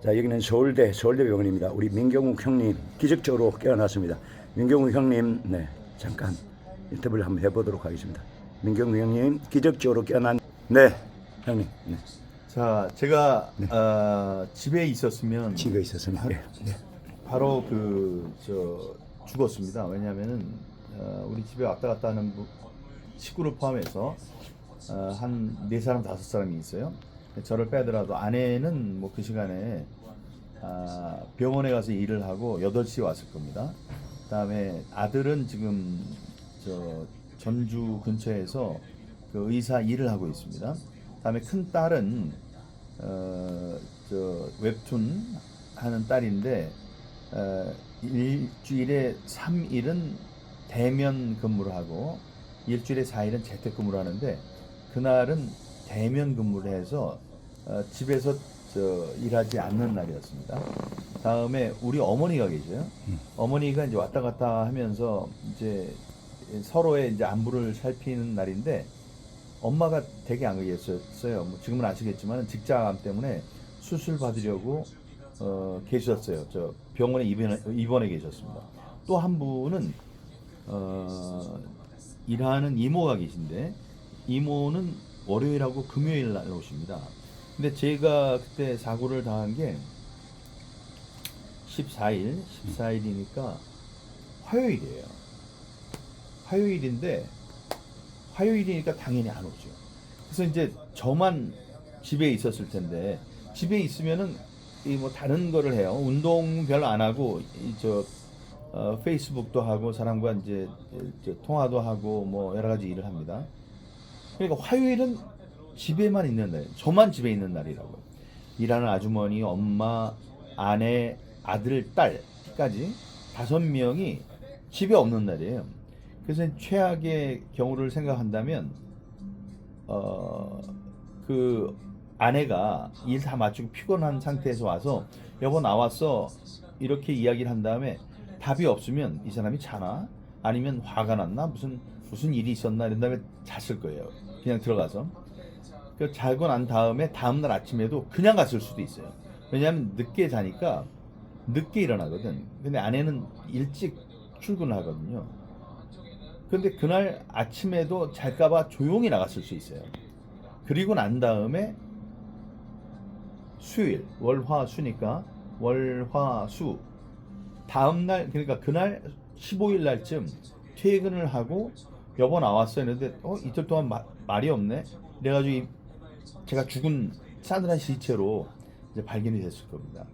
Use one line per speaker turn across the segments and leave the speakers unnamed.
자, 여기는 서울대병원입니다. 우리 민경욱 형님 기적적으로 깨어났습니다. 민경욱 형님, 네, 잠깐 인터뷰를 한번 해보도록 하겠습니다. 민경욱 형님 기적적으로 깨어난, 네, 형님, 네,
자, 제가 집에 있었으면
집에 있었습니다. 네.
바로 죽었습니다. 왜냐하면은 우리 집에 왔다 갔다 하는 식구를 포함해서 한 4사람 5사람이 있어요. 저를 빼더라도 아내는 뭐 그 시간에 병원에 가서 일을 하고 8시에 왔을 겁니다. 그다음에 아들은 지금 전주 근처에서 그 의사 일을 하고 있습니다. 그다음에 큰 딸은 웹툰 하는 딸인데 일주일에 3일은 대면 근무를 하고 일주일에 4일은 재택근무를 하는데 그날은 대면 근무를 해서 집에서 일하지 않는 날이었습니다. 다음에 우리 어머니가 계셔요. 어머니가 이제 왔다 갔다 하면서 이제 서로의 이제 안부를 살피는 날인데 엄마가 되게 안 계셨어요. 뭐 지금은 아시겠지만 직장암 때문에 수술 받으려고 계셨어요. 저 병원에 입원해 계셨습니다. 또 한 분은 일하는 이모가 계신데 이모는 월요일하고 금요일 날 오십니다. 근데 제가 그때 사고를 당한 게 14일이니까 화요일이에요. 화요일이니까 당연히 안 오죠. 그래서 이제 저만 집에 있었을 텐데 집에 있으면은 뭐 다른 거를 해요. 운동 별로 안 하고 페이스북도 하고 사람과 이제 통화도 하고 뭐 여러 가지 일을 합니다. 그러니까 화요일은 집에만 있는 날, 저만 집에 있는 날이라고요. 일하는 아주머니, 엄마, 아내, 아들, 딸까지 5명이 집에 없는 날이에요. 그래서 최악의 경우를 생각한다면 그 아내가 일 다 마치고 피곤한 상태에서 와서 여보 나왔어 이렇게 이야기를 한 다음에 답이 없으면 이 사람이 자나 아니면 화가 났나 무슨 일이 있었나 이런 다음에 잤을 거예요. 그냥 들어가서 자고 난 다음에 다음날 아침에도 그냥 갔을 수도 있어요. 왜냐하면 늦게 자니까 늦게 일어나거든. 근데 아내는 일찍 출근을 하거든요. 근데 그날 아침에도 잘까봐 조용히 나갔을 수 있어요. 그리고 난 다음에 수요일, 월화수니까 월화수 다음날 그러니까 그날 15일 날쯤 퇴근을 하고 여보 나왔어 했는데 이틀 동안 말이 없네. 그래가지고 제가 죽은 싸늘한 시체로 이제 발견이 됐을 겁니다.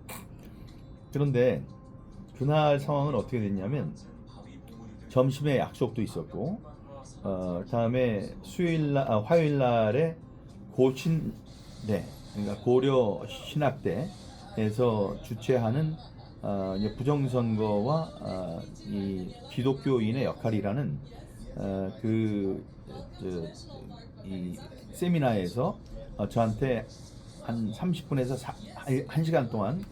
그런데 그날 상황은 어떻게 됐냐면 점심에 약속도 있었고 다음에 화요일 날에 그러니까 고려 신학대에서 주최하는 부정선거와 이 기독교인의 역할이라는 이 세미나에서 저한테 한 30분에서 1시간 동안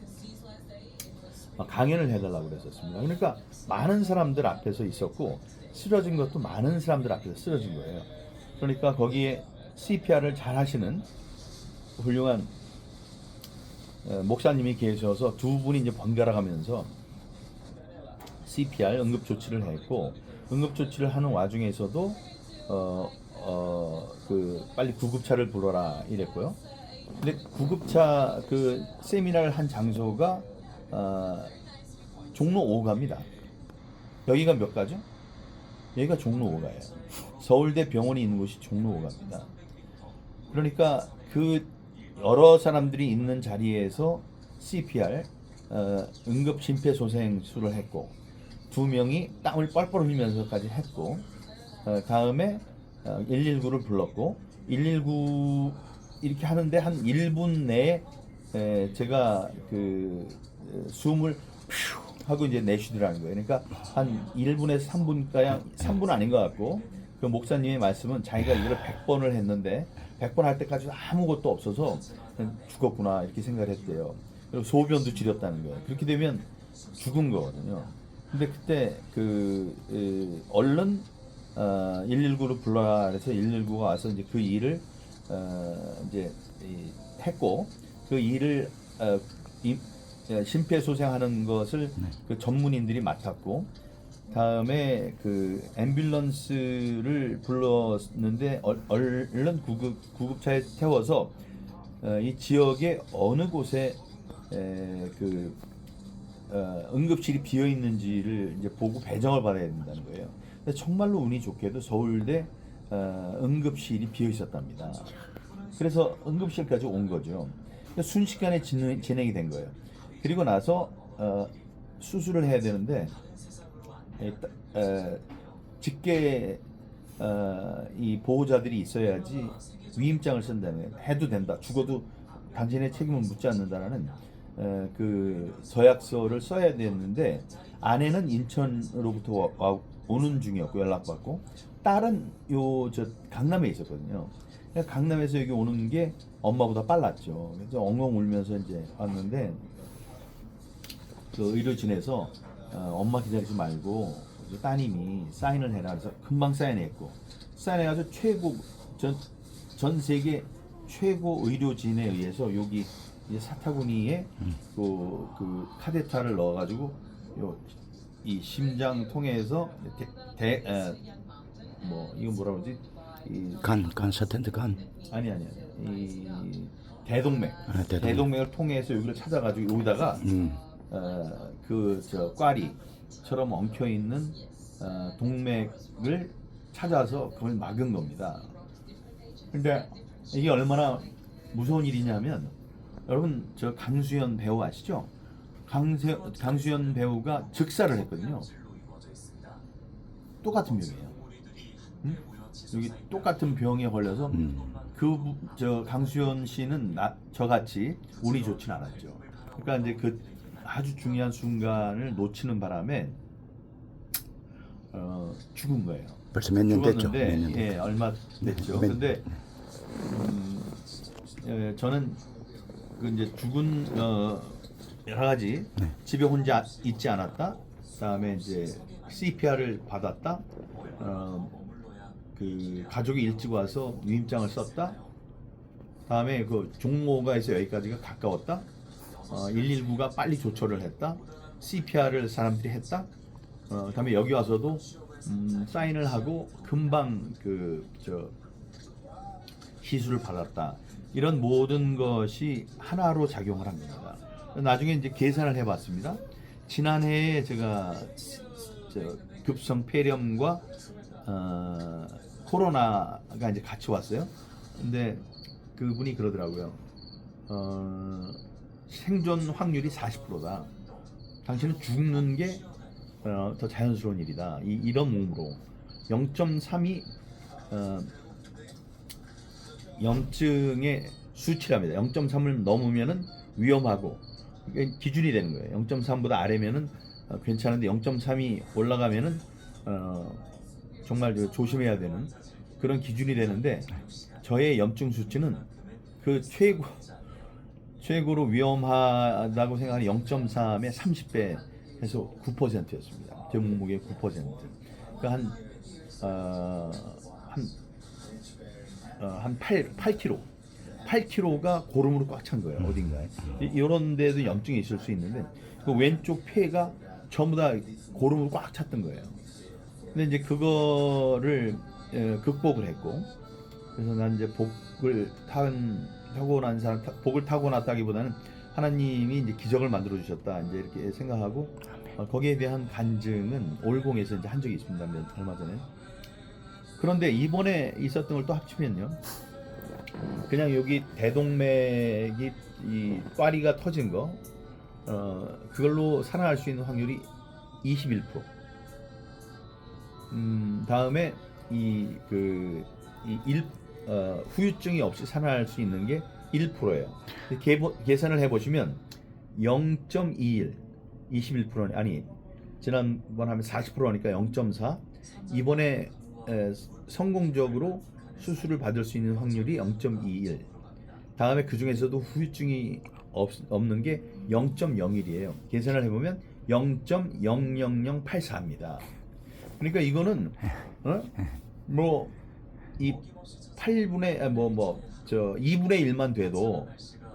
강연을 해달라고 그랬었습니다. 그러니까 많은 사람들 앞에서 있었고 쓰러진 것도 많은 사람들 앞에서 쓰러진 거예요. 그러니까 거기에 CPR을 잘 하시는 훌륭한 목사님이 계셔서 두 분이 이제 번갈아 가면서 CPR 응급조치를 했고 응급조치를 하는 와중에서도 빨리 구급차를 불러라 이랬고요. 근데 구급차 세미나를 한 장소가 종로 5가입니다. 여기가 몇 가죠? 여기가 종로 5가예요. 서울대 병원이 있는 곳이 종로 5가입니다. 그러니까 여러 사람들이 있는 자리에서 CPR 응급 심폐소생술을 했고 2명이 땀을 뻘뻘 흘리면서까지 했고 다음에 119를 불렀고 119 이렇게 하는데 한 1분 내에 제가 숨을 퓨 하고 이제 내쉬더라는 거예요. 그러니까 한 1분에서 3분가량 3분 아닌 것 같고 그 목사님의 말씀은 자기가 이걸 100번을 했는데 100번 할 때까지 아무것도 없어서 죽었구나 이렇게 생각을 했대요. 그리고 소변도 지렸다는 거예요. 그렇게 되면 죽은 거거든요. 근데 그때 얼른 119를 불러라 그래서 119가 와서 이제 그 일을 이제 했고 그 일을 심폐소생하는 것을
네.
그 전문인들이 맡았고, 다음에 그 앰뷸런스를 불렀는데 얼른 구급차에 태워서 이 지역의 어느 곳에 응급실이 비어 있는지를 이제 보고 배정을 받아야 된다는 거예요. 근데 정말로 운이 좋게도 서울대 응급실이 비어 있었답니다. 그래서 응급실까지 온 거죠. 순식간에 진행이 된 거예요. 그리고 나서 수술을 해야 되는데 직계 이 보호자들이 있어야지 위임장을 쓴다면 해도 된다. 죽어도 당신의 책임은 묻지 않는다라는 그 서약서를 써야 됐는데, 아내는 인천으로부터 오는 중이었고 연락받고, 딸은 저 강남에 있었거든요. 강남에서 여기 오는 게 엄마보다 빨랐죠. 그래서 엉엉 울면서 이제 왔는데, 그 의료진에서 엄마 기다리지 말고 따님이 사인을 해라. 그래서 금방 사인했고, 사인해가지고 전 세계 최고 의료진에 의해서 여기 이제 사타구니에 그 카데타를 넣어가지고 이 심장 통해서 뭐 이건 뭐라 그러지?
간 스텐트 간.
아니 이 대동맥. 대동맥을 통해서 여기를 찾아가지고 여기다가 그 저 꽈리처럼 엉켜 있는 동맥을 찾아서 그걸 막은 겁니다. 근데 이게 얼마나 무서운 일이냐면, 여러분 저 강수연 배우 아시죠? 강수연 배우가 즉사를 했거든요. 똑같은 병이에요. 응? 여기 똑같은 병에 걸려서 저 강수연 씨는 저같이 운이 좋진 않았죠. 그러니까 이제 그 아주 중요한 순간을 놓치는 바람에 죽은 거예요.
벌써 몇 년 됐죠?
죽었는데,
몇 년 됐죠?
예, 얼마 됐죠. 근데 저는 그 이제 죽은 여러 가지 집에 혼자 있지 않았다. 그다음에 이제 CPR을 받았다. 그 가족이 일찍 와서 위임장을 썼다. 다음에 그 종로가에서 여기까지가 가까웠다. 119가 빨리 조처를 했다. CPR을 사람들이 했다. 그다음에 여기 와서도 사인을 하고 금방 시술을 받았다. 이런 모든 것이 하나로 작용을 한 겁니다. 나중에 이제 계산을 해봤습니다. 지난해에 제가 급성 폐렴과 코로나가 이제 같이 왔어요. 근데 그분이 그러더라고요. 생존 확률이 40%다. 당신은 죽는 게 더 자연스러운 일이다. 이런 몸으로 0.3이 염증의 수치랍니다. 0.3을 넘으면은 위험하고, 기준이 되는 거예요. 0.3보다 아래면은 괜찮은데 0.3이 올라가면은 정말 조심해야 되는 그런 기준이 되는데, 저의 염증 수치는 그 최고로 위험하다고 생각하는 0.3의 30배 해서 9%였습니다. 제 몸무게 9%. 그러니까 한 8kg. 8kg가 고름으로 꽉 찬 거예요. 어딘가에. 이런 데도 염증이 있을 수 있는데, 그 왼쪽 폐가 전부 다 고름으로 꽉 찼던 거예요. 근데 이제 그거를 극복을 했고, 그래서 난 이제 복을 타고났다기보다는 하나님이 이제 기적을 만들어 주셨다, 이제 이렇게 생각하고, 거기에 대한 간증은 올공에서 이제 한 적이 있습니다. 얼마 전에. 그런데 이번에 있었던 걸 또 합치면요, 그냥 여기 대동맥이 이 꽈리가 터진 거, 그걸로 살아날 수 있는 확률이 21%. 다음에 후유증이 없이 살아날 수 있는 게 1%예요. 계산을 해보시면 0.21, 21%는 아니, 지난번 하면 40%니까 0.4. 이번에 성공적으로 수술을 받을 수 있는 확률이 0.21. 다음에 그 중에서도 후유증이 없는 게 0.01이에요. 계산을 해보면 0.00084입니다. 그러니까 이거는 뭐 이 2분의 1만 돼도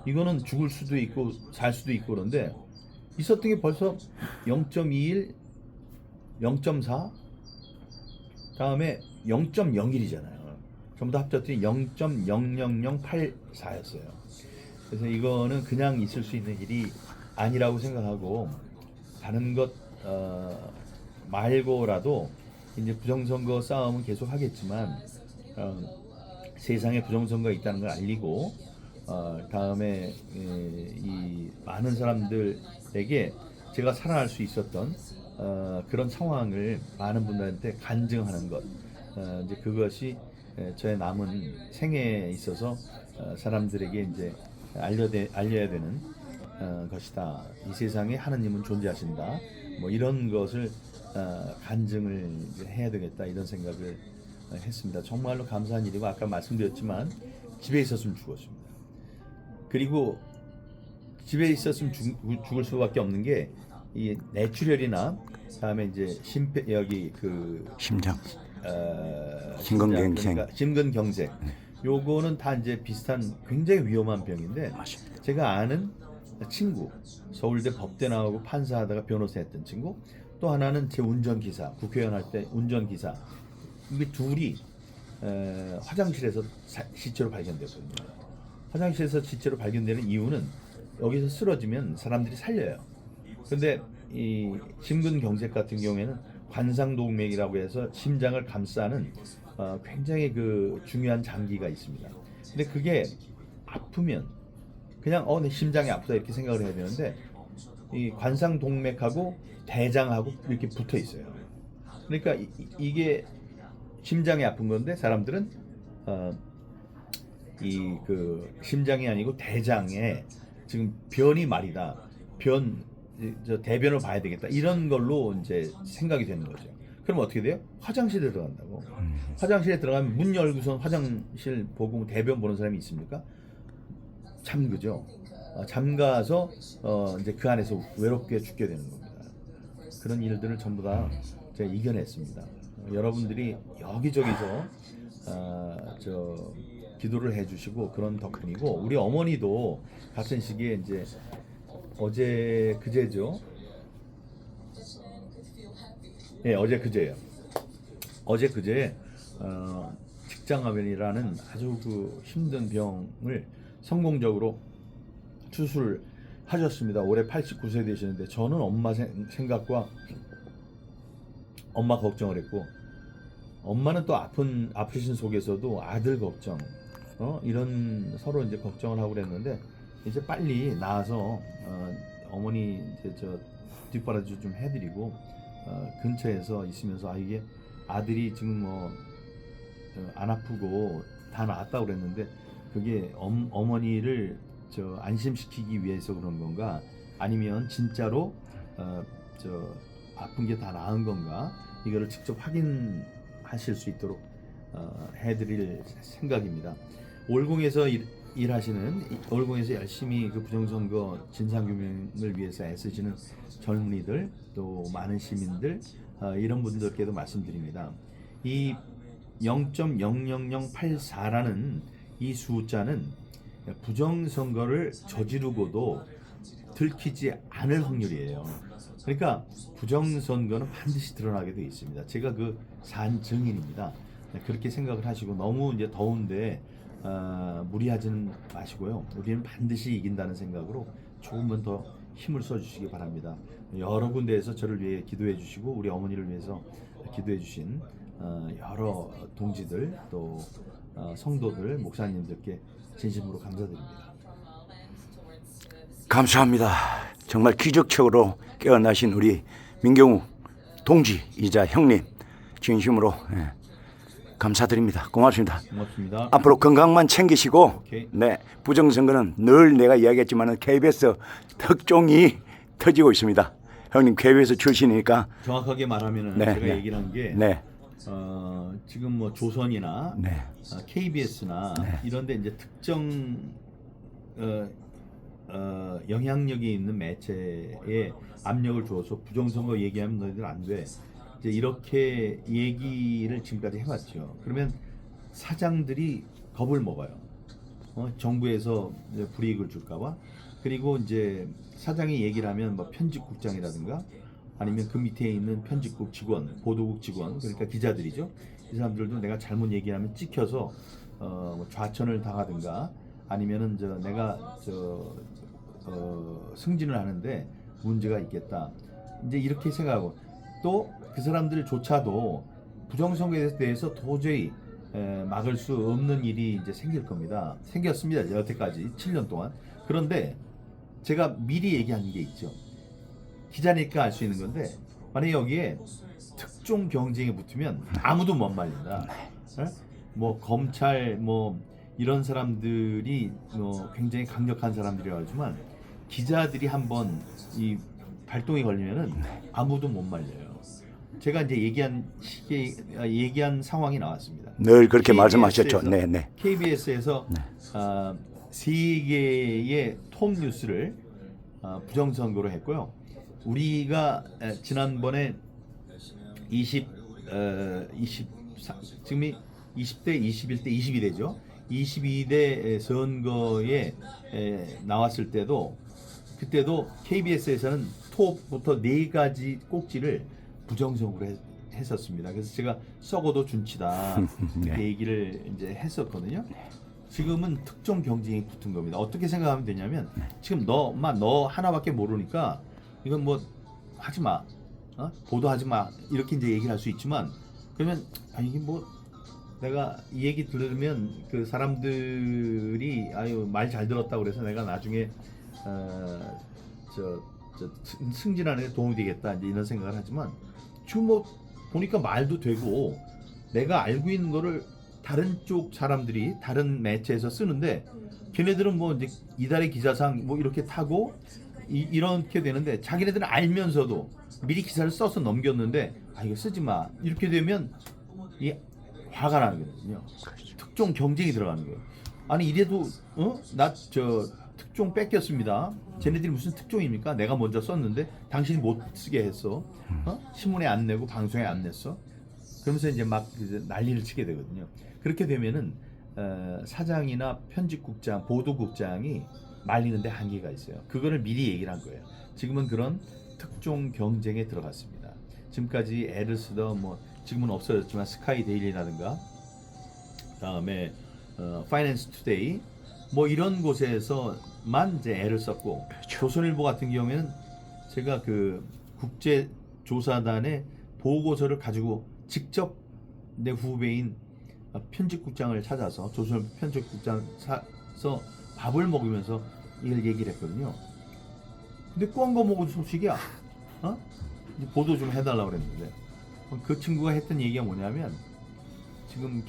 이거는 죽을 수도 있고 살 수도 있고 그런데 있었던 게 벌써 0.21, 0.4, 다음에 0.01이잖아요. 전부 다 합쳤더니 0.00084였어요. 그래서 이거는 그냥 있을 수 있는 일이 아니라고 생각하고 다른 것 말고라도 이제 부정선거 싸움은 계속 하겠지만 세상에 부정선거가 있다는 걸 알리고 다음에 이 많은 사람들에게 제가 살아날 수 있었던 그런 상황을 많은 분들한테 간증하는 것 이제 그것이 저의 남은 생애에 있어서 사람들에게 이제 알려야 되는 것이다. 이 세상에 하느님은 존재하신다. 뭐 이런 것을 간증을 해야 되겠다 이런 생각을 했습니다. 정말로 감사한 일이고 아까 말씀드렸지만 집에 있었으면 죽었습니다. 그리고 집에 있었으면 죽을 수밖에 없는 게 이 뇌출혈이나 다음에 이제 여기 그
심장, 심근경색.
그러니까 심근경색. 요거는 다 이제 비슷한 굉장히 위험한 병인데
맞습니다.
제가 아는 친구 서울대 법대 나오고 판사하다가 변호사 했던 친구 또 하나는 제 운전기사 국회의원 할 때 운전기사 이게 둘이 화장실에서 시체로 발견됐거든요. 화장실에서 시체로 발견되는 이유는 여기서 쓰러지면 사람들이 살려요. 근데 이 심근경색 같은 경우에는 관상동맥이라고 해서 심장을 감싸는 굉장히 그 중요한 장기가 있습니다. 근데 그게 아프면 그냥 내 심장이 아프다 이렇게 생각을 해야 되는데 이 관상동맥하고 대장하고 이렇게 붙어 있어요. 그러니까 이게 심장이 아픈 건데 사람들은 이 그 심장이 아니고 대장에 지금 변이 말이다. 저 대변을 봐야 되겠다. 이런 걸로 이제 생각이 되는 거죠. 그럼 어떻게 돼요? 화장실에 들어간다고. 화장실에 들어가면 문 열고선 화장실 보고 대변 보는 사람이 있습니까? 잠그죠. 잠가서 이제 그 안에서 외롭게 죽게 되는 겁니다. 그런 일들을 전부 다 제가 이겨냈습니다. 여러분들이 여기저기서 저 기도를 해주시고 그런 덕분이고 우리 어머니도 같은 시기에 이제 어제 그제죠. 예, 어제 그제예요. 어제 그제 직장암이라는 아주 그 힘든 병을 성공적으로 수술하셨습니다. 올해 89세 되시는데 저는 엄마 생각과 엄마 걱정을 했고 엄마는 또 아프신 속에서도 아들 걱정 이런 서로 이제 걱정을 하고 그랬는데 이제 빨리 나와서 어머니 이제 저 뒷바라지 좀 해드리고 근처에서 있으면서 이게 아들이 지금 뭐 안 아프고 다 나았다고 그랬는데 그게 어머니를 저 안심시키기 위해서 그런 건가 아니면 진짜로 저 아픈 게 다 나은 건가 이거를 직접 확인하실 수 있도록 해드릴 생각입니다. 올공에서 일하시는 올공에서 열심히 그 부정선거 진상규명을 위해서 애쓰시는 젊은이들 또 많은 시민들 이런 분들께도 말씀드립니다. 이 0.00084라는 이 숫자는 부정선거를 저지르고도 들키지 않을 확률이에요. 그러니까 부정선거는 반드시 드러나게 되어 있습니다. 제가 그 산 증인입니다. 그렇게 생각을 하시고 너무 이제 더운데 무리하지는 마시고요. 우리는 반드시 이긴다는 생각으로 조금만 더 힘을 써주시기 바랍니다. 여러 군데에서 저를 위해 기도해 주시고 우리 어머니를 위해서 기도해 주신 여러 동지들 또 성도들 목사님들께 진심으로 감사드립니다.
감사합니다. 정말 기적적으로 깨어나신 우리 민경욱 동지이자 형님 진심으로 감사드립니다. 고맙습니다.
고맙습니다.
앞으로 건강만 챙기시고
오케이.
네, 부정선거는 늘 내가 이야기했지만 KBS 특종이 터지고 있습니다. 형님 KBS 출신이니까
정확하게 말하면
네,
제가
네.
얘기를 한 게
네,
지금 뭐 조선이나
네.
KBS나 이런데 이제 특정 영향력이 있는 매체에 압력을 줘서 부정선거 얘기하면 너희들 안 돼. 이제 이렇게 얘기를 지금까지 해왔죠. 그러면 사장들이 겁을 먹어요. 정부에서 이제 불이익을 줄까봐. 그리고 이제 사장이 얘기를 하면 뭐 편집국장이라든가 아니면 그 밑에 있는 편집국 직원, 보도국 직원, 그러니까 기자들이죠. 이 사람들도 내가 잘못 얘기하면 찍혀서 뭐 좌천을 당하든가 아니면은 내가 승진을 하는데 문제가 있겠다. 이제 이렇게 생각하고 또 그 사람들조차도 부정선거에 대해서 도저히 막을 수 없는 일이 이제 생길 겁니다. 생겼습니다. 여태까지 7년 동안. 그런데 제가 미리 얘기한 게 있죠. 기자니까 알 수 있는 건데 만약에 여기에 특종 경쟁에 붙으면 아무도 못 말린다. 뭐 검찰 뭐 이런 사람들이 굉장히 강력한 사람들이라지만 기자들이 한번 이 발동이 걸리면은 아무도 못 말려요. 제가 이제 얘기한 상황이 나왔습니다.
늘 그렇게 말씀하셨죠. 네, 네.
KBS에서 세 개의 톱 뉴스를 부정선거로 했고요. 우리가 지난번에 지금이 20대, 21대, 22대죠. 22대 선거에 나왔을 때도 그때도 KBS에서는 톱부터 4가지 꼭지를 부정선거로 했었습니다. 그래서 제가 썩어도 준치다 이렇게 얘기를 이제 했었거든요. 지금은 특정 경쟁이 붙은 겁니다. 어떻게 생각하면 되냐면 지금 너 하나밖에 모르니까 이건 뭐 하지 마, 보도하지 마 이렇게 이제 얘기를 할 수 있지만 그러면 이게 뭐 내가 이 얘기 들으면 그 사람들이 말 잘 들었다고 그래서 내가 나중에 승진하는 데 도움이 되겠다 이제 이런 생각을 하지만 지금 뭐 보니까 말도 되고 내가 알고 있는 거를 다른 쪽 사람들이 다른 매체에서 쓰는데 걔네들은 뭐 이제 이달의 기자상 뭐 이렇게 타고 이렇게 되는데 자기네들은 알면서도 미리 기사를 써서 넘겼는데 이거 쓰지 마 이렇게 되면 이 화가 나는 거거든요. 특종 경쟁이 들어가는 거예요. 아니 이래도 나 특종 뺏겼습니다. 쟤네들이 무슨 특종입니까? 내가 먼저 썼는데 당신이 못 쓰게 했어. 신문에 안 내고 방송에 안 냈어. 그러면서 이제 막 난리를 치게 되거든요. 그렇게 되면은 사장이나 편집국장, 보도국장이 말리는데 한계가 있어요. 그거를 미리 얘기를 한 거예요. 지금은 그런 특종 경쟁에 들어갔습니다. 지금까지 애를 쓰던 뭐 지금은 없어졌지만 스카이 데일리라든가 그다음에 파이낸스 투데이 뭐 이런 곳에서만 이제 애를 썼고 조선일보 같은 경우에는 제가 그 국제조사단의 보고서를 가지고 직접 내 후배인 편집국장을 찾아서 조선일보 편집국장 사서 밥을 먹으면서 이걸 얘기를 했거든요. 근데 꽝거 먹은 소식이야. 보도 좀 해달라고 그랬는데 그 친구가 했던 얘기가 뭐냐면 지금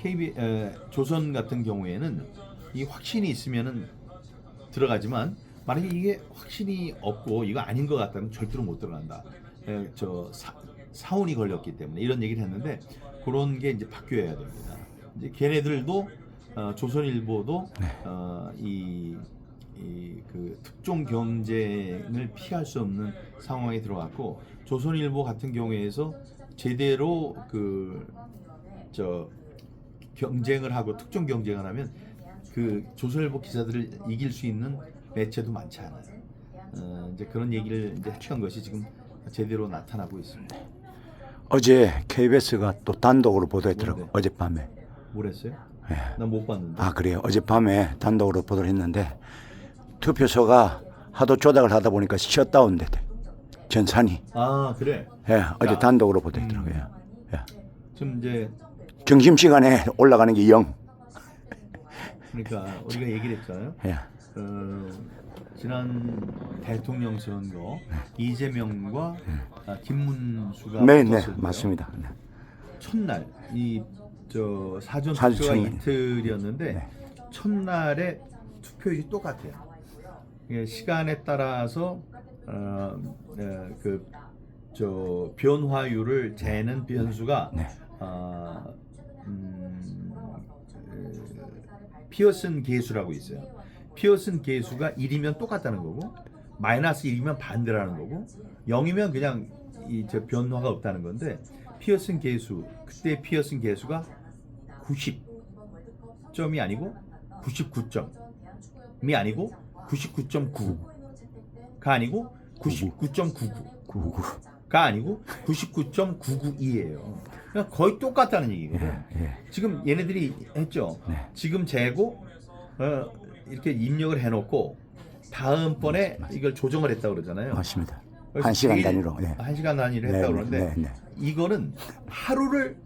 조선 같은 경우에는 이 확신이 있으면은 들어가지만 만약에 이게 확신이 없고 이거 아닌 것 같다면 절대로 못 들어간다. 사운이 걸렸기 때문에 이런 얘기를 했는데 그런 게 이제 바뀌어야 됩니다. 이제 걔네들도 조선일보도 그 특종 경쟁을 피할 수 없는 상황에 들어갔고 조선일보 같은 경우에서 제대로 경쟁을 하고 특종 경쟁을 하면 그 조선일보 기자들을 이길 수 있는 매체도 많지 않아요. 이제 그런 얘기를 이제 했던 것이 지금 제대로 나타나고 있습니다.
어제 KBS가 또 단독으로 보도했더라고.
뭔데?
어젯밤에.
뭐랬어요?
예.
난 못 봤는데.
그래요. 어젯밤에 단독으로 보도를 했는데 투표소가 하도 조작을 하다 보니까 셧다운 됐대. 전산이.
그래.
예, 어제 단독으로 보도했더라고요. 예.
지금 이제
점심시간에 올라가는 게 0.
그러니까 우리가 얘기를 했잖아요.
예.
지난 대통령 선거 이재명과 김문수가
네,
붙었을 때요.
맞습니다. 네.
첫날 사전
사전
투표가
첫날.
이틀이었는데
네.
첫날에 투표율이 똑같아요. 시간에 따라서 변화율을 재는 변수가
네.
피어슨 계수라고 있어요. 피어슨 계수가 1이면 똑같다는 거고 마이너스 1이면 반대라는 거고 0이면 그냥 변화가 없다는 건데 피어슨 계수 그때 피어슨 계수가 90점이 아니고 99점 아니고 99.9가 아니고 99.99가 아니고 99.992예요. 그러니까 거의 똑같다는 얘기거든요.
예.
지금 얘네들이 했죠. 지금 재고 이렇게 입력을 해놓고 다음번에 이걸 조정을 했다고 그러잖아요.
맞습니다.
그래서
1시간
제일-
단위로. 예.
1시간 단위로 했다고 그러는데 이거는 하루를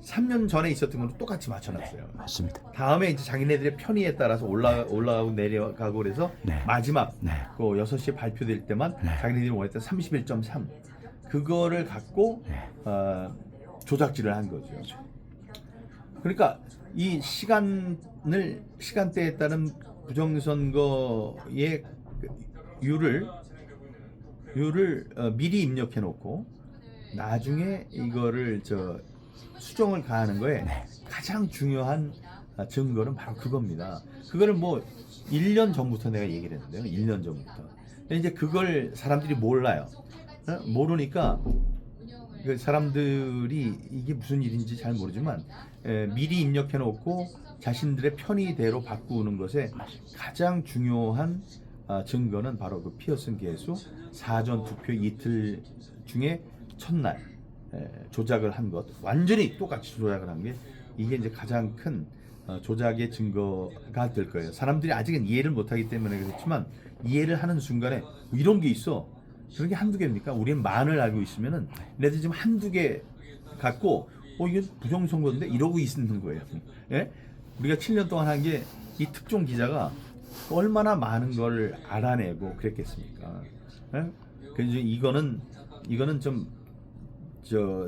3년 전에 있었던 거랑 똑같이 맞춰놨어요.
맞습니다.
다음에 이제 자기네들의 편의에 따라서 올라가고 내려가고 그래서
네.
마지막
네.
그 6시에 발표될 때만 자기네들이 원했던 31.3 그거를 갖고 조작질을 한 거죠. 그러니까 이 시간대에 따른 부정선거의 율을 미리 입력해 놓고 나중에 이거를 수정을 가하는 거에 가장 중요한 증거는 바로 그겁니다. 그거를 뭐 1년 전부터 내가 얘기를 했는데요. 1년 전부터. 근데 이제 그걸 사람들이 몰라요. 모르니까 그 사람들이 이게 무슨 일인지 잘 모르지만 미리 입력해 놓고 자신들의 편의대로 바꾸는 것에 가장 중요한 증거는 바로 그 피어슨 개수 사전 투표 이틀 중에 첫날 조작을 한 것, 완전히 똑같이 조작을 한 게 이게 이제 가장 큰 조작의 증거가 될 거예요. 사람들이 아직은 이해를 못하기 때문에 그렇지만 이해를 하는 순간에 이런 게 있어. 그런 게 한두 개입니까? 우리는 만을 알고 있으면은 얘네들 지금 한두 개 갖고 이게 부정선거인데 이러고 있는 거예요. 예? 우리가 7년 동안 한 게 이 특종 기자가 얼마나 많은 걸 알아내고 그랬겠습니까? 예? 그래서 이거는 좀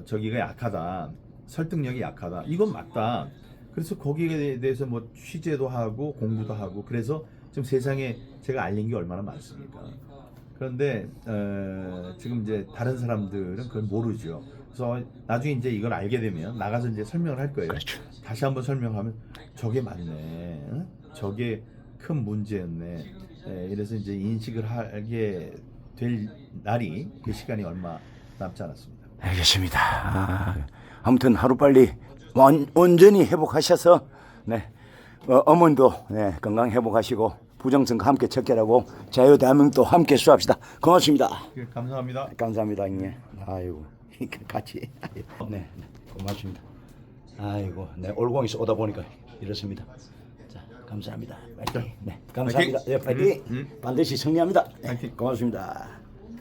저기가 약하다. 설득력이 약하다. 이건 맞다. 그래서 거기에 대해서 뭐 취재도 하고 공부도 하고 그래서 지금 세상에 제가 알린 게 얼마나 많습니까? 그런데 지금 이제 다른 사람들은 그걸 모르죠. 그래서 나중에 이제 이걸 알게 되면 나가서 이제 설명을 할 거예요.
그렇죠.
다시 한번 설명하면 저게 맞네. 응? 저게 큰 문제였네. 이래서 이제 인식을 하게 될 날이 그 시간이 얼마 남지 않았습니다.
알겠습니다. 아무튼 하루빨리 온전히 회복하셔서 어머니도 건강 회복하시고 부정선거 함께 척결하고 자유대한민국도 함께 수합시다. 고맙습니다.
감사합니다.
감사합니다, 형님. 아이고, 같이. 네, 고맙습니다. 아이고, 올공에서 오다 보니까 이렇습니다. 자, 감사합니다. 파이팅. 네, 감사합니다.
파이팅.
파이팅. 반드시 승리합니다.
파이팅.
고맙습니다.